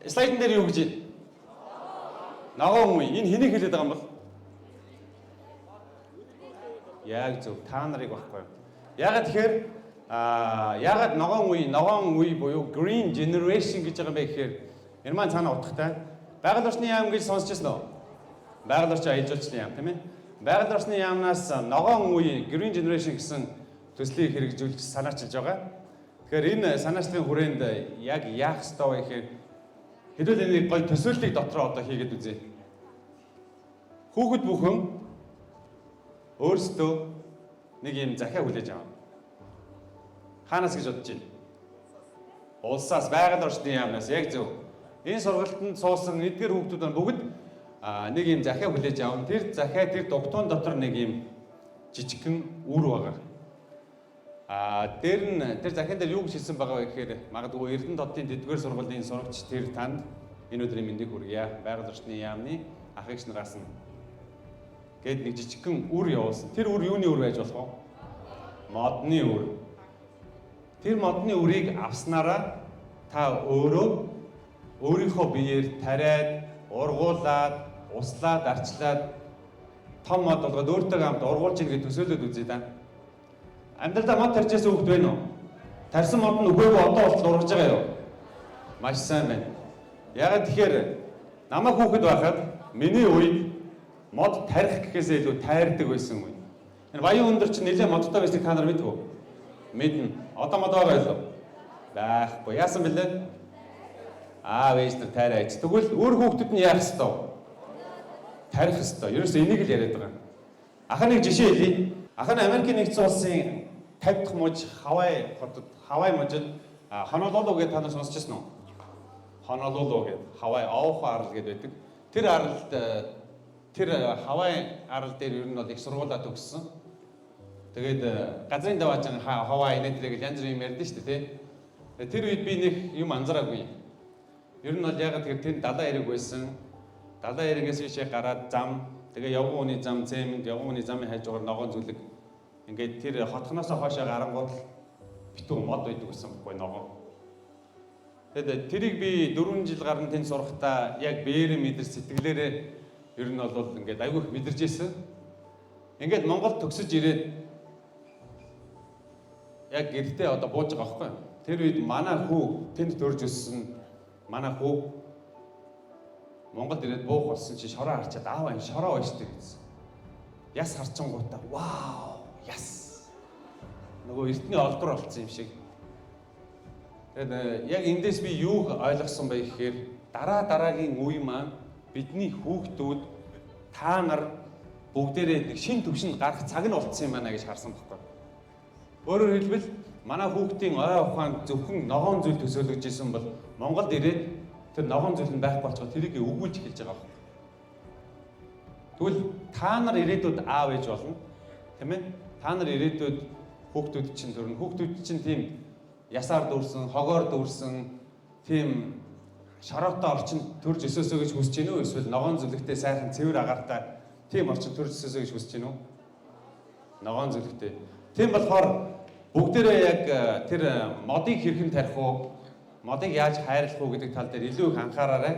Слайдн дээр юу гэж байна? Ногоон үе. Энэ хэнийг хэлээд байгаа юм бол? Яг зөв. Та нарыг багхгүй юу? Ягаад тэгэхээр ягаад ногоон үе буюу green generation гэж байгаа юм бэ гэхээр энэ маань цаана утгатай. Байгаль орчны яам гэж сонсчихсон уу? Байгаль орчин аяж жуулчны яам тийм ээ. Байгаль орчны яамнаас ногоон үе green generation гэсэн төслийг хэрэгжүүлж санаачилж байгаа. Тэгэхээр энэ санаачлалын хүрээнд яг яах ёстой вэ гэхээр хэдүүл энийг гоё төсөөллийг дотроо одоо хийгээд үзье. Хүүхэд бүхэн өөрсдөө нэг юм захиа хүлээж аваа. Хаанаас гэж бодож байна? Улсаас, байгаль орчны яамнаас яг зөв. Энэ сургалтанд суусан эдгээр хүүхдүүд маань бүгд нэг юм захиа хүлээж аван тэр захиа тэр дугтуун дотор нэг юм жижигхэн үр байгаа. Тэр захиан дээр юу гэж хэлсэн байгаа вэ гэхээр магадгүй Эрдэнэ хотын дэдгээр сургуулийн сурагч тэр танд энэ өдрийн мэндийг хүргье. Байгаль орчны яамны ах эгч нараас нь гээд нэг жижигхэн үр явуулсан. Тэр үр юуны үр байж болох вэ? Модны үр. Тэр модны үрийг авснараа та өөрийнхөө биеэр тариад, ургуулад, услаад, арчлаад том мод болгоод өөртөө хамт ургуулж ийн гэж төсөөлөд үзье да. Амьдралдаа мод тарьжээс хүүхд байна уу? Тарьсан мод нь үгүйг одоо болтол ургаж байгаа юу? Маш сайн байна. Ягаад тэгэхээр намайг хүүхэд байхад миний үед мод тарих гэхээсээ илүү тайрдаг байсан үе. Энэ баян өндөр чинь нэлээд модтой байсныг та нар мэдв үү? Мэднэ. Одоо мод байгаа юу? Байхгүй. Яасан бэлээ? Вээж нар тайраач. Тэгвэл өөр хүүхдэд нь яах ёстой? Тарих ёстой. Ерөөсөө энийг л яриад байгаа. Ахаа нэг жишээ хэлье. Ахаа нь Америкийн нэгдсэн улсын 50 дахь мужи Хавай мужид Honolulu гэдэг та нар сонсчихсон уу? Honolulu гэдэг Хавай Ооху арал гэдэг байдаг. Тэр аралд тэр Хавай арал дээр ер нь бол их сургуулаа төгссөн. Тэгээд газрын даваачийн Хавай нэтрийг янз бүрийн юм ярьдэн шүү дээ тий. Тэр үед би нэг юм анзаараагүй. Ер нь бол ягаад тэгэхээр тэнд далайн хэрэг байсан. Далайн хэрэгээс ишээ гараад зам, тэгээ явган хүний зам, цемент, явган хүний замын хажуугаар ногоон зүлэг. Ингээд тэр хотхоноосоо хоошоо гарангууд битүү мод байдаг гэсэн байхгүй ногоон. Тэгээд тэрийг би 4 жил гарна тэнд сурахдаа яг бээр мэдэр сэтгэлээрээ ер нь бол ингээд айгүйх мэдэрч ирсэн. Ингээд Монгол төгсөж ирээд яг гэртээ одоо бууж байгаа байхгүй. Тэр үед манай хүү тэнд төрж өссөн манай хүү Монголд ирээд буух болсон чи шороо харчаад ааваа энэ шороо байж тээ гэсэн. Яс харчингуудаа вау яс. Нөгөө эртний олдор болсон юм шиг. Тэгээд яг эндээс би юуг ойлгосон бэ гэхээр дараагийн үе маань бидний хүүхдүүд та нар бүгдээрээ нэг шин төвшөнд гарах цаг нь болцсон юм байна гэж харсан байхгүй. Өөрөөр хэлбэл манай хүүхдийн ой ухаанд зөвхөн ногоон зүйл төсөөлөж исэн бол Монголд ирээд тэр ногоон зүйл нь байхгүй болчихоо тэрийг өгүүлж эхэлж байгаа байхгүй. Тэгвэл та нар ирээдүйд аав ээж болно. Тийм ээ? Та нар ирээдүйд хүүхдүүд чинь төрнө. Хүүхдүүд чинь тийм ясаар дүүрсэн, хогоор дүүрсэн, тийм шороотой орчинд төрж өсөөсөө гэж хүсэж гинөө эсвэл ногоон зүлэгтэй сайхан цэвэр агаартай тийм орчинд төрж өсөөсөө гэж хүсэж гинөө? Ногоон зүлэгтэй. Тийм болохоор бүгдээрээ яг тэр модыг хэрхэн тарих уу, модыг яаж хайрлах уу гэдэг тал дээр илүү их анхаараарай.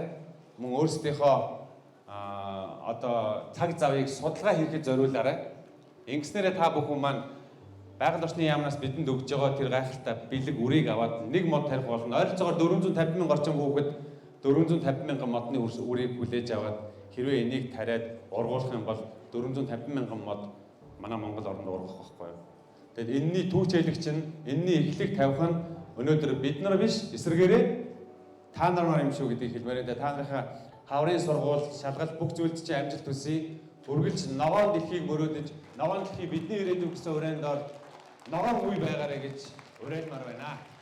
Мөн өөрсдийнхөө одоо цаг завыг судалгаа хийхэд зориулаарай. Ингэснээрээ та бүхэн маань байгаль орчны яамнаас бидэнд өгж байгаа тэр гайхалтай бэлэг үрийг аваад нэг мод тарих болно. Ойролцоогоор 450 мянган орчим хүүхэд 450 мянган модны үрийг хүлээж аваад хэрвээ энийг тариад ургуулах юм бол 450 мянган мод манай Монгол оронд ургах байхгүй юу? Тэгэд энэний түүч хэлэгч нь энэний эхлэг тавих нь өнөөдөр бид нар биш эсрэгээрээ та нар юм шүү гэдгийг хэлмээрээ та нарынхаа хаврын сургууль шалгалт бүх зүйлд чинь амжилт хүсье. Үргэлж ногоон дэлхийг мөрөөдөж ногоон дэлхий бидний ирээдүйн гэсэн хүрээнд ногоон үе байгаарэ гэж уриалмаар байна.